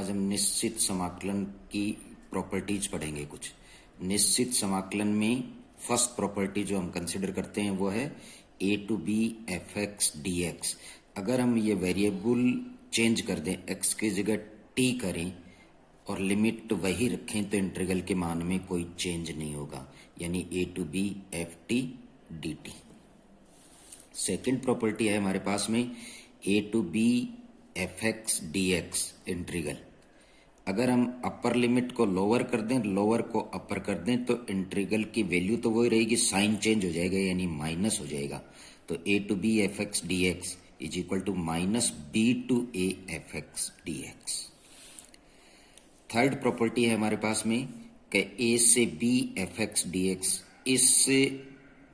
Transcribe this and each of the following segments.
आज हम निश्चित समाकलन की प्रॉपर्टीज पढ़ेंगे। कुछ निश्चित समाकलन में फर्स्ट प्रॉपर्टी जो हम कंसिडर करते हैं वो है a to B F x D x. अगर हम ये वेरिएबल चेंज कर दें, x की जगह t करें और लिमिट वही रखें तो इंटीग्रल के मान में कोई चेंज नहीं होगा, यानी a to B f t d t. Second property है हमारे पास में a to B F x D x integral. अगर हम अपर लिमिट को लोअर कर दें, लोअर को अपर कर दें तो इंटीग्रल की वैल्यू तो वही रहेगी, साइन चेंज हो जाएगा यानी माइनस हो जाएगा। तो a to B F x D x is equal to minus b to A F x D x. Third property है हमारे पास में कि a से b f x D x, इस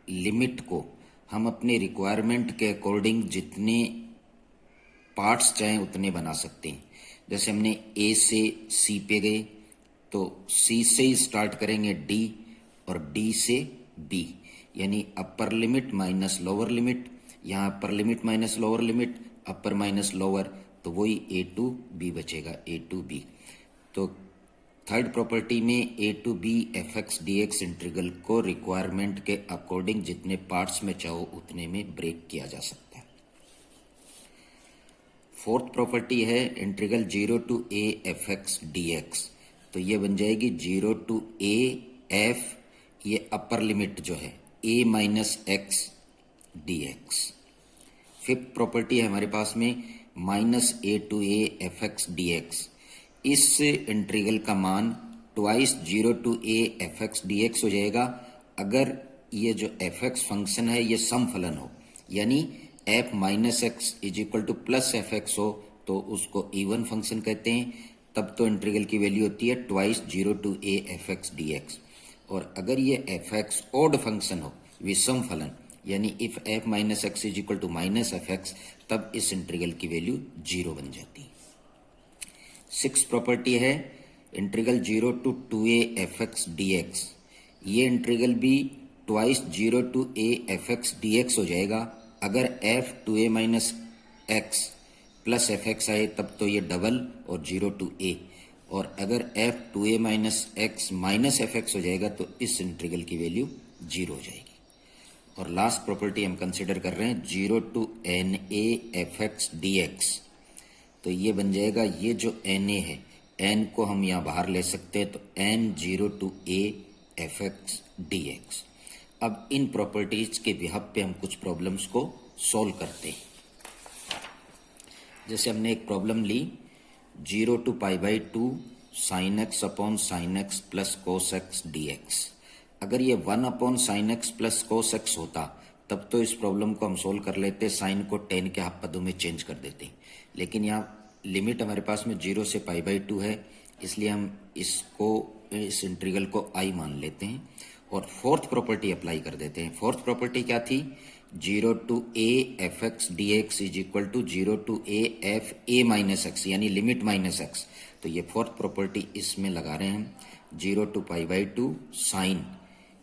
लिमिट को हम अपने रिक्वायरमेंट के अकॉर्डिंग जितने पार्ट्स चाहें उतने बना सकते हैं। जैसे हमने ए से सी पे गए तो सी से ही स्टार्ट करेंगे डी और डी से बी, यानी upper limit minus lower limit. यहाँ upper limit minus lower limit, upper minus lower, तो वही ए टू बी बचेगा, ए टू बी। तो थर्ड प्रॉपर्टी में A to B F x D x integral को requirement के according जितने parts में चाहो उतने में ब्रेक किया जा सकता है। फोर्थ प्रॉपर्टी है integral zero to A F x D x, तो ये बन जाएगी जीरो टू ए एफ, ये अपर लिमिट जो है A minus x D X. Fifth property है हमारे पास में minus A to A F x D x. इस इंटीग्रल का मान twice zero to A F x D X हो जाएगा अगर ये जो एफ एक्स फंक्शन है ये सम फलन हो, यानी F minus X is equal two plus F X हो तो उसको इवन फंक्शन कहते हैं। तब तो इंटीग्रल की वैल्यू होती है twice zero to A F x D x. और अगर ये एफ एक्स ऑड फंक्शन हो, विषम फलन, यानी if F minus X is equal to minus F X, तब इस इंटीग्रल की वैल्यू जीरो बन जाती है। सिक्स प्रॉपर्टी है integral zero to two A F x D X. ये इंटीग्रल भी twice zero to A F x D X हो जाएगा अगर F two A minus x plus F X आए, तब तो ये डबल और जीरो टू ए। और अगर F two A minus X minus F X हो जाएगा तो इस इंटीग्रल की वैल्यू जीरो हो जाएगी। और लास्ट प्रॉपर्टी हम कंसिडर कर रहे हैं zero to n a F x D x, तो ये बन जाएगा, ये जो एन ए है, एन को हम यहाँ बाहर ले सकते हैं, तो n zero to A F x D x. अब इन प्रॉपर्टीज के बिहाफ पे हम कुछ प्रॉब्लम्स को सॉल्व करते हैं। जैसे हमने एक प्रॉब्लम ली, zero to pi by two sine x upon sine x plus cos x D x. अगर ये one upon sine x plus cos x होता तब तो इस प्रॉब्लम को हम सोल्व कर लेते, साइन को टेन के हाफ पदों में चेंज कर देते। लेकिन यहाँ लिमिट हमारे पास में जीरो से पाई बाई टू है, इसलिए हम इस इंटीग्रल को आई मान लेते हैं और फोर्थ प्रॉपर्टी अप्लाई कर देते हैं। फोर्थ प्रॉपर्टी क्या थी? Zero to A F x D x is equal to zero to A f a minus x, यानी लिमिट माइनस एक्स। तो ये फोर्थ प्रॉपर्टी इसमें लगा रहे हैं हम। Zero to pi by two sine,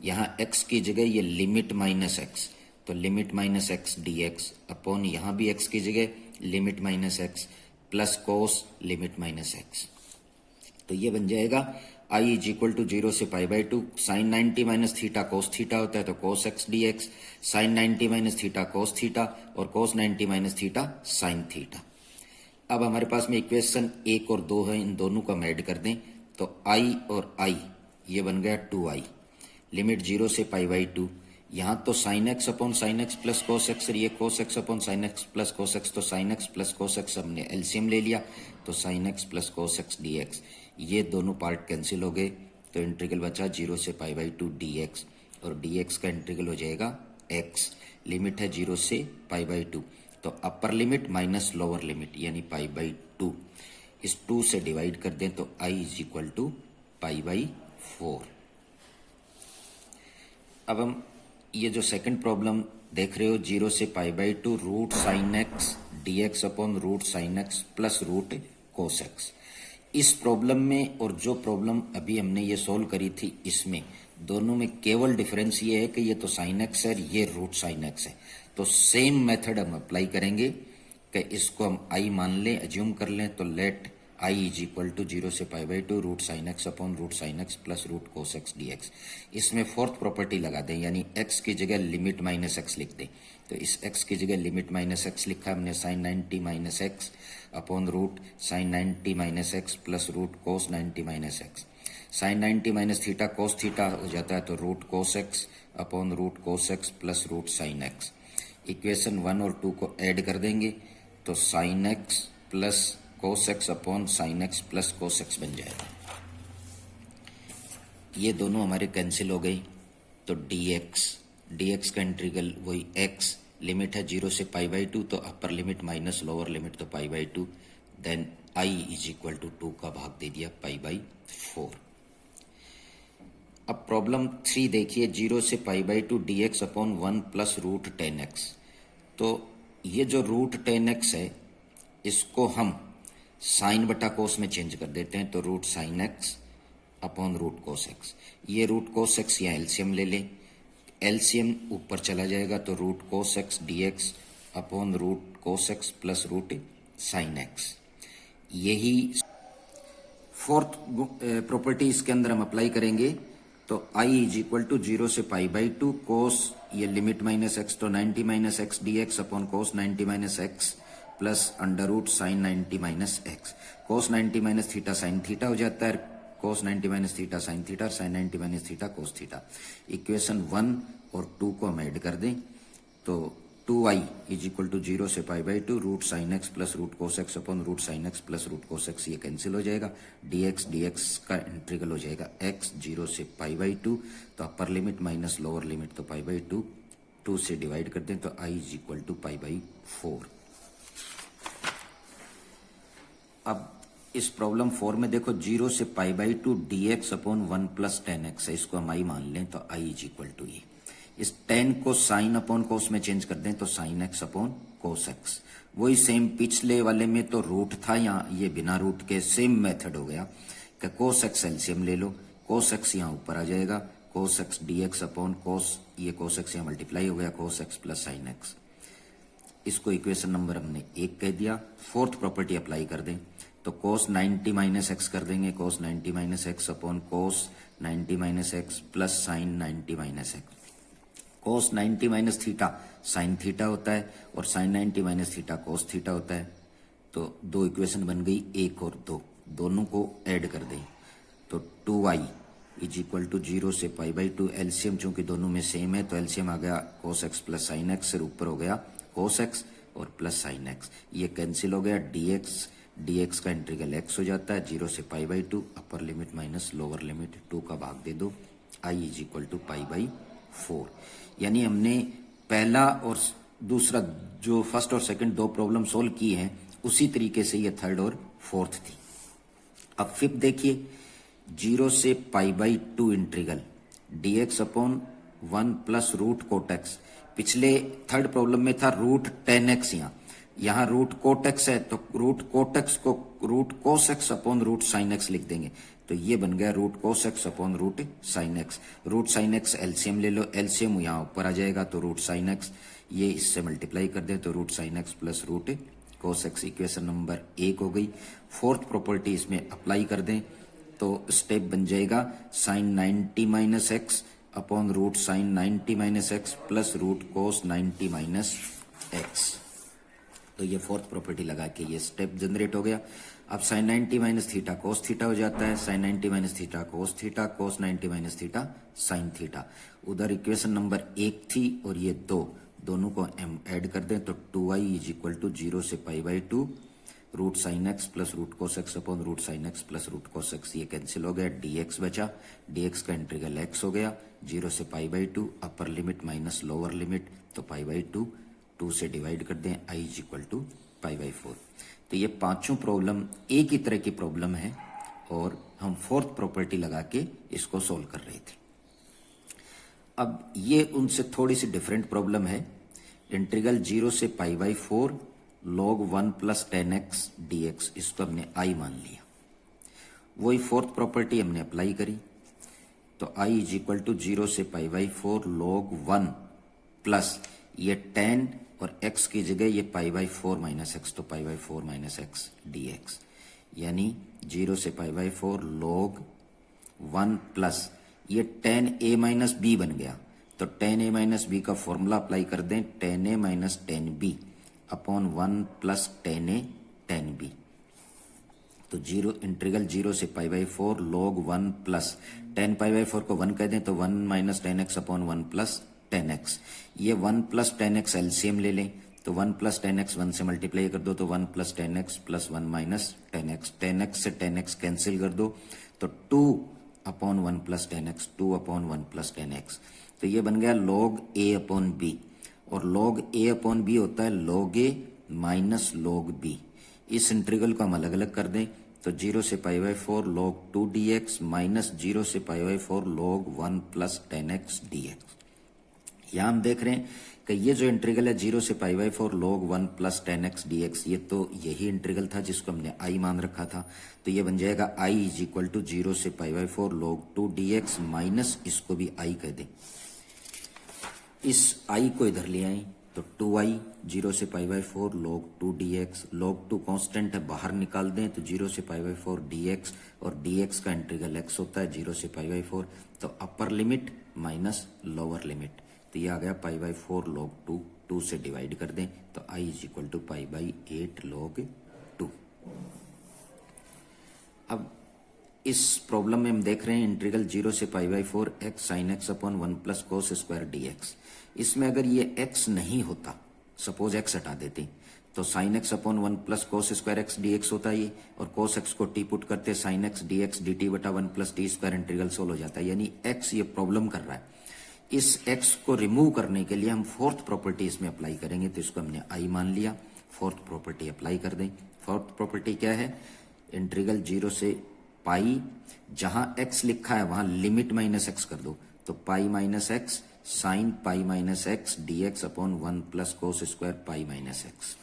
यहाँ एक्स की जगह ये लिमिट माइनस एक्स, तो limit minus x D x upon यहाँ भी एक्स की जगह limit minus x plus cos limit minus x. तो ये बन जाएगा I is equal to zero से pi by two sine 90 minus theta cos theta होता है, तो cos x D x, sine 90 minus theta cos theta और cos 90 minus theta sine theta. अब हमारे पास में इक्वेशन एक और दो है, इन दोनों को हम ऐड कर दें तो आई और आई ये बन गया 2i। लिमिट जीरो से पाई बाई टू, यहाँ तो sine x upon sine x plus cos x, ये cos x upon sine x plus cos X, तो sine x plus cos X हमने एलसीएम ले लिया, तो sine x plus cos x D X. ये दोनों पार्ट कैंसिल हो गए तो इंटीग्रल बचा जीरो से pi by to D x, और डी एक्स का इंटीग्रल हो जाएगा एक्स। लिमिट है जीरो से पाई बाई टू, तो upper limit minus lower limit यानी पाई बाई टू, इस टू से डिवाइड कर दें तो I is equal to pi by 4। अब हम ये जो सेकंड प्रॉब्लम देख रहे हो, जीरो से pi by two root sine x D x upon root sine x plus root cos x. इस प्रॉब्लम में और जो प्रॉब्लम अभी हमने ये सोल्व करी थी, इसमें दोनों में केवल डिफरेंस ये है कि ये तो साइन एक्स है, ये रूट साइन एक्स है। तो सेम मेथड हम अप्लाई करेंगे कि इसको हम आई मान लें, अज्यूम कर लें, तो let I is equal to 0 से pi by two root sine x upon root sine x plus root cos x D x. इसमें फोर्थ प्रॉपर्टी लगा दें, यानी एक्स की जगह लिमिट माइनस एक्स लिख दें। तो इस एक्स की जगह लिमिट माइनस एक्स लिखा हमने, sine 90 minus X upon root sine 90 minus x plus root cos 90 minus X. Sine 90 minus theta cos theta हो जाता है, तो root cos x upon root cos x plus root sine X. Equation 1 और 2 को add कर देंगे तो sine x plus cos x upon sine x plus cos X बन जाएगा। ये दोनों हमारे कैंसिल हो गई, तो dx का इंटीग्रल वही x, लिमिट है 0 से पाई बाई 2, तो upper limit minus lower limit तो pi by 2, then i is equal to 2 का भाग दे दिया पाई बाई 4। अब प्रॉब्लम 3 देखिए, 0 से pi by 2 dx upon 1 plus root 10x। तो ये जो रूट 10x है इसको हम साइन बटा कोस में चेंज कर देते हैं, तो root sine x upon root cos x. ये रूट कोस एक्स या एलसीएम ले लें, एलसीएम ऊपर चला जाएगा तो root cos x D x upon root cos x plus root sine x. यही फोर्थ प्रॉपर्टी इसके अंदर हम अप्लाई करेंगे, तो आई इज इक्वल टू 0 से पाई बाई 2 कोस, ये लिमिट माइनस एक्स तो 90 minus x D x upon cos 90 minus x plus under root sine 90 minus X. Cos 90 minus theta sine theta हो जाता है, cos 90 minus theta sine theta, sine 90 minus theta cos theta. Equation 1 और 2 को हम add कर दें तो 2i is equal to 0 से pi by 2 root sine x plus root cos x upon root sine x plus root cos x, ये cancel हो जाएगा। dx का इंटीग्रल हो जाएगा x 0 से पाई बाई 2, तो upper limit minus lower limit तो पाई बाई 2, 2 से डिवाइड कर दें तो i is equal to pi by 4। अब इस प्रॉब्लम 4 में देखो, 0 से pi by 2 dx upon 1 plus 10x है, इसको हम i मान लें तो i इज इक्वल टू ये। इस 10 को साइन अपॉन कोस में चेंज कर दें तो sine x upon cos x। वही सेम पिछले वाले में तो रूट था, यहाँ ये बिना रूट के सेम मेथड हो गया कि कोस x एलसीएम ले लो, कोस x यहाँ ऊपर आ जाएगा, कोस x dx अपॉन कोस, ये कोस x यहाँ मल्टीप्लाई हो गया कोस x प्लस साइन x। इसको इक्वेशन नंबर हमने 1 कह दिया। फोर्थ प्रॉपर्टी अप्लाई कर दें तो कोस 90 माइनस एक्स कर देंगे, cos 90 minus X upon cos 90 minus x plus sine 90 minus X. Cos 90 minus theta sine theta होता है और sine 90 minus theta cos theta होता है। तो दो इक्वेशन बन गई, 1 और 2, दोनों को ऐड कर दें तो 2i इज इक्वल टू 0 से पाई बाई 2, एलसीएम चूंकि दोनों में सेम है तो एलसीएम आ गया cos x plus sine x, से ऊपर हो गया कोस एक्स और प्लस साइन एक्स, ये कैंसिल हो गया। dx का इंटीग्रल x हो जाता है 0 से pi by 2, upper limit minus lower limit 2 का भाग दे दो, i is equal to pi by 4। यानी हमने पहला और दूसरा जो फर्स्ट और सेकंड दो प्रॉब्लम सोल्व की हैं उसी तरीके से ये थर्ड और फोर्थ थी। अब फिफ्थ देखिए, 0 से pi by 2 integral dx upon 1 plus root cot x. पिछले थर्ड प्रॉब्लम में था रूट 10x, यहाँ रूट कोटेक्स है तो रूट कोटेक्स को root cos x upon root sine x लिख देंगे, तो ये बन गया root cos x upon root sine x. Root sine x LCM ले लो, एलसीएम यहाँ ऊपर आ जाएगा तो रूट साइन एक्स, ये इससे मल्टीप्लाई कर दें तो root sine x plus root cos x. Equation number 1 हो गई। फोर्थ प्रॉपर्टी इसमें अप्लाई कर दें तो स्टेप बन जाएगा sine 90 minus X upon root sine 90 minus x plus root cos 90 minus x. तो ये फोर्थ प्रॉपर्टी लगा के ये स्टेप जनरेट हो गया। अब sine 90 minus theta cos theta हो जाता है, sine 90 minus theta cos theta, cos 90 minus theta sine theta. उधर इक्वेशन नंबर 1 थी और ये 2, दोनों को हम ऐड कर दें तो 2i इज इक्वल टू 0 से pi by 2 root sine x plus root cos x upon root sine x plus root cos x, ये कैंसिल हो गया। dx बचा, dx का इंटीग्रल x हो गया 0 से pi by 2, upper limit minus lower limit तो पाई बाई 2, 2 से डिवाइड कर दें, i is equal to pi by 4। तो ये पांचों प्रॉब्लम एक ही तरह की प्रॉब्लम है और हम फोर्थ प्रॉपर्टी लगा के इसको सोल्व कर रहे थे। अब ये उनसे थोड़ी सी डिफरेंट प्रॉब्लम है। इंटीग्रल 0 से pi by 4 log 1 plus 10x dx, इसको हमने i मान लिया। वही फोर्थ प्रॉपर्टी हमने अप्लाई करी तो i इज इक्वल टू 0 से पाई बाई 4 log 1 प्लस ये 10 और x की जगह ये पाई बाई 4 माइनस एक्स, तो pi by 4 minus X dx। यानी 0 से पाई बाई 4 log 1 प्लस ये tan a माइनस बी बन गया, तो tan a माइनस बी का फॉर्मूला अप्लाई कर दें, tan a minus tan b upon 1 plus tan a tan b। तो इंटीग्रल 0 से pi by 4 log 1 plus tan pi by 4 को 1 कह दें तो 1 minus ten x upon 1 plus ten x. ये 1 प्लस टेन एक्स एलसीएम ले लें, तो 1 प्लस टेन एक्स 1 से मल्टीप्लाई कर दो तो 1 plus ten x plus 1 minus ten x से टेन एक्स कैंसिल कर दो तो 2 upon 1 plus ten x, 2 upon 1 plus ten x. तो ये बन गया log a अपॉन बी, और log a अपॉन बी होता है log a minus log b। इस इंटीग्रल को हम अलग अलग कर दें तो 0 से pi by 4 log 2 dx minus 0 से pi by 4 log 1 plus ten x dx। यहाँ हम देख रहे हैं कि ये जो इंटीग्रल है 0 से pi by 4 log 1 plus ten x dx, ये तो यही इंटीग्रल था जिसको हमने i मान रखा था, तो ये बन जाएगा i इज इक्वल टू 0 से pi by 4 log 2 dx minus इसको भी i कह दें। इस i को इधर ले आए तो 2i 0 से pi by 4 log 2 dx, log 2 constant है बाहर निकाल दें तो 0 से पाई बाई 4 dx, और dx का इंटीग्रल x होता है 0 से पाई बाई 4, तो upper limit minus lower limit, तो ये आ गया पाई बाई 4 log 2, 2 से डिवाइड कर दें तो i is equal to pi by 8 log 2। अब इस प्रॉब्लम में हम देख रहे हैं इंटीग्रल 0 से pi by 4 x sine x upon 1 plus cos square dx। इसमें अगर ये x नहीं होता, सपोज x हटा देते तो sine x upon 1 plus cos square x dx होता है ये, और कोस x को t पुट करते साइन एक्स dx dt बटा 1 plus t square integral solve हो जाता है, यानी x ये प्रॉब्लम कर रहा है। इस x को रिमूव करने के लिए हम फोर्थ प्रॉपर्टी इसमें अप्लाई करेंगे, तो इसको हमने i मान लिया, फोर्थ प्रॉपर्टी अप्लाई कर दें। फोर्थ प्रॉपर्टी क्या है, इंटीग्रल 0 से पाई, जहां x लिखा है वहां लिमिट माइनस x कर दो, तो pi minus X sine pi minus X dx upon 1 plus cos square pi minus x.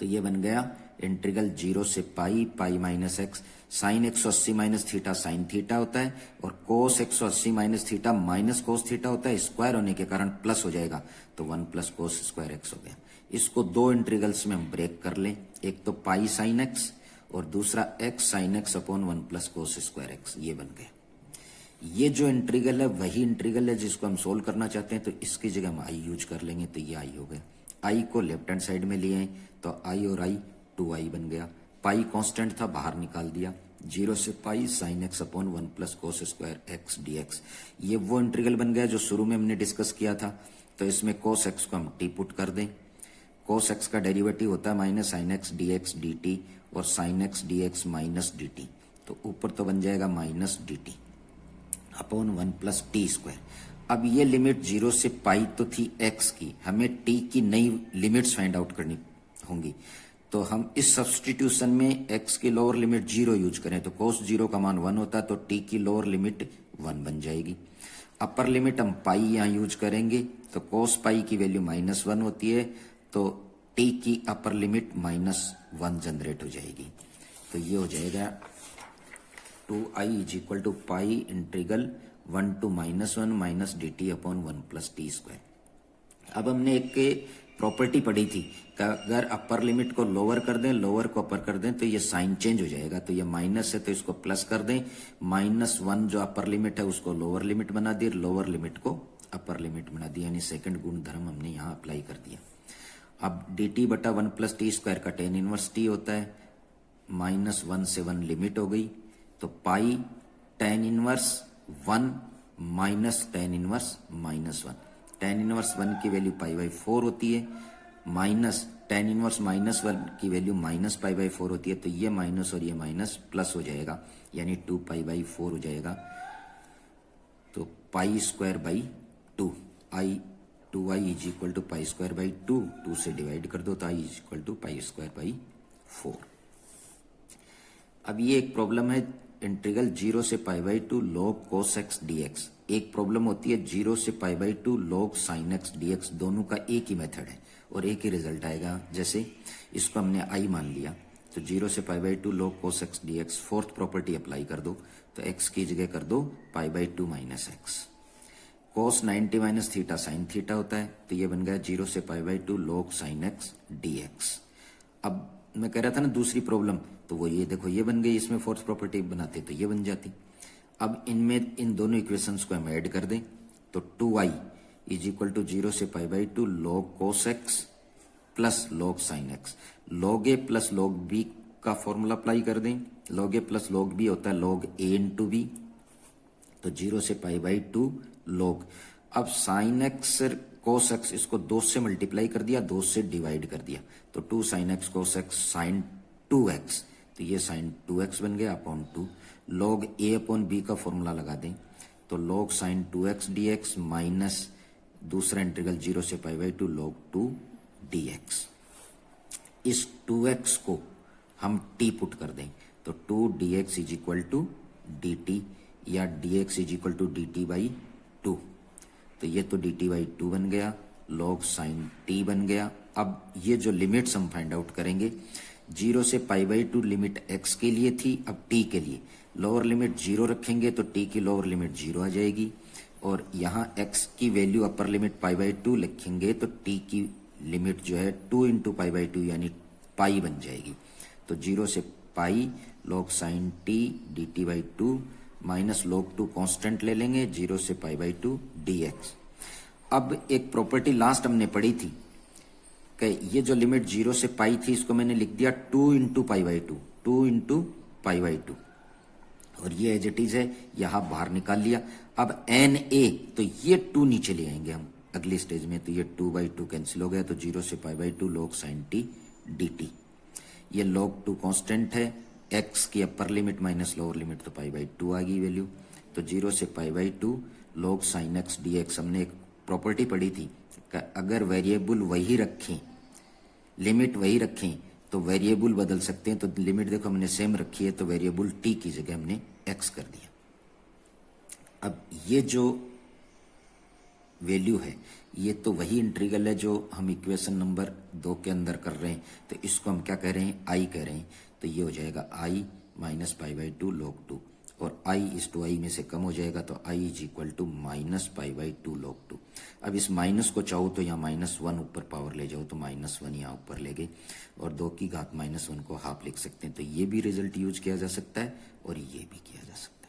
तो ये बन गया इंटीग्रल 0 से pi pi minus X, sine 180 minus theta sine theta होता है, और cos 180 minus theta minus cos theta होता है, स्क्वायर होने के कारण प्लस हो जाएगा, तो 1 प्लस कोस स्क्वायर एक्स हो गया। इसको दो इंटीग्रल्स में हम ब्रेक कर लें, एक तो पाई साइन एक्स और दूसरा x sine x upon 1 plus cos square x, ये बन गया। ये जो इंटीग्रल है वही इंटीग्रल है जिसको हम सोल्व करना चाहते हैं, तो इसकी जगह हम आई यूज कर लेंगे, तो ये आई हो गया। आई को लेफ्ट हैंड साइड में लिए तो आई और आई 2i बन गया, पाई कांस्टेंट था बाहर निकाल दिया, 0 से pi sine x upon 1 plus cos square x dx। ये वो इंटीग्रल बन गया जो शुरू में हमने डिस्कस किया था, तो इसमें कोस एक्स को हम टी पुट कर दें, कोस एक्स का डेरिवेटिव होता है minus sine x dx dt, और sine x dx minus dt, तो ऊपर तो बन जाएगा minus dt upon 1 plus t square. अब ये लिमिट 0 से पाई तो थी x की, हमें t की नई लिमिट्स फाइंड आउट करनी होंगी, तो हम इस सब्सटीट्यूशन में x की लोअर लिमिट 0 यूज करें तो कोस 0 का मान 1 होता है, तो t की लोअर लिमिट 1 बन जाएगी। अपर लिमिट हम पाई यहाँ यूज करेंगे तो कोस पाई की वैल्यू -1 होती है, तो t की अपर लिमिट -1 जनरेट हो जाएगी, तो ये हो जाएगा 2i is equal to pi integral 1 to -1 minus dt upon 1 plus t square. अब हमने एक प्रॉपर्टी पढ़ी थी कि अगर अपर लिमिट को लोअर कर दें, लोअर को अपर कर दें तो ये साइन चेंज हो जाएगा, तो ये माइनस है तो इसको प्लस कर दें, -1 जो अपर लिमिट है उसको लोअर लिमिट बना दी, लोअर लिमिट को अपर लिमिट बना दी, यानी सेकंड गुण धर्म हमने यहाँ अप्लाई कर दिया। अब dt बटा 1 प्लस टी स्क्वायर का tan इनवर्स t होता है, -1 से 1 लिमिट हो गई, तो पाई tan inverse 1 minus tan inverse -1, tan inverse 1 की वैल्यू पाई बाई 4 होती है, माइनस tan इनवर्स -1 की वैल्यू माइनस पाई बाई 4 होती है, तो ये माइनस और ये माइनस प्लस हो जाएगा, यानी 2 पाई बाई 4 हो जाएगा, तो pi square by 2, I 2i is equal to pi square by 2, 2 से डिवाइड कर दो तो i is equal to pi square by 4। अब ये एक प्रॉब्लम है इंटीग्रल 0 से pi by 2 log cos x dx, एक प्रॉब्लम होती है 0 से pi by 2 log sin x dx, दोनों का एक ही मेथड है और एक ही रिजल्ट आएगा। जैसे इसको हमने i मान लिया तो 0 से pi by 2 log cos x dx, fourth property apply कर दो तो x की जगह कर दो पाई by 2 minus x, cos 90 minus theta sine theta होता है, तो ये बन गया 0 से pi by 2 log sin x dx। अब मैं कह रहा था ना दूसरी प्रॉब्लम, तो वो ये देखो ये बन गई, इसमें फोर्थ प्रॉपर्टी बनाते तो ये बन जाती। अब इनमें इन दोनों इक्वेशंस को हम ऐड कर दें तो 2i इज इक्वल टू 0 से pi by 2 log cos x plus log sin x। log a plus log b का फॉर्मूला अप्लाई कर दें। log a plus log b होता है log a इंटू बी, तो 0 से पाई बाई 2 log। अब sin x cos x इसको 2 से मल्टीप्लाई कर दिया, 2 से डिवाइड कर दिया, तो 2 sin x cos x sin 2x, तो ये sin 2x बन गया upon 2। log a upon b का फॉर्मूला लगा दें तो log sin 2x dx minus दूसरा इंटीग्रल 0 से पाई बाई 2 log 2 dx। इस 2x को हम t पुट कर दें तो 2 dx is equal to dt या dx is equal to dt by 2, तो ये तो dt बाई 2 बन गया, log sin t बन गया। अब ये जो लिमिट्स हम फाइंड आउट करेंगे, 0 से पाई बाई 2 लिमिट x के लिए थी, अब t के लिए लोअर लिमिट 0 रखेंगे तो t की लोअर लिमिट 0 आ जाएगी, और यहाँ x की value upper limit pi by 2 लिखेंगे तो t की लिमिट जो है 2 इंटू पाई बाई 2 यानी पाई बन जाएगी। तो 0 से पाई log sin t dt by 2 minus log 2 constant ले लेंगे 0 से पाई बाई 2 dx। अब एक प्रॉपर्टी लास्ट हमने पढ़ी थी कि ये जो लिमिट 0 से पाई थी इसको मैंने लिख दिया 2 into pi by 2, 2 into pi by 2, और ये एज इट इज है, यहां बाहर निकाल लिया। अब एन ए तो ये 2 नीचे ले आएंगे हम अगली स्टेज में, तो ये 2 बाई 2 कैंसिल हो गया, तो 0 से pi by 2 log sin t dt। ये log 2 कांस्टेंट है, x की अपर लिमिट माइनस लोअर लिमिट तो पाई बाई 2 आ गई वैल्यू, तो 0 से pi by 2 log sin x dx। हमने एक प्रॉपर्टी पढ़ी थी कि अगर वेरिएबल वही रखें, लिमिट वही रखें तो वेरिएबल बदल सकते हैं, तो लिमिट देखो हमने सेम रखी है तो वेरिएबल t की जगह हमने x कर दिया। अब ये जो वैल्यू है ये तो वही इंटीग्रल है जो हम इक्वेशन नंबर 2 के अंदर कर रहे हैं, तो इसको हम क्या कह रहे हैं, i कह रहे हैं, तो ये हो जाएगा i minus pi by 2 log 2, और i इस टू i में से कम हो जाएगा तो i is equal to minus pi by 2 log 2। अब इस माइनस को चाहो तो यहाँ -1 ऊपर पावर ले जाओ तो -1 यहाँ ऊपर ले गए, और 2 की घात -1 को हाफ लिख सकते हैं, तो ये भी रिजल्ट यूज किया जा सकता है और ये भी किया जा सकता है।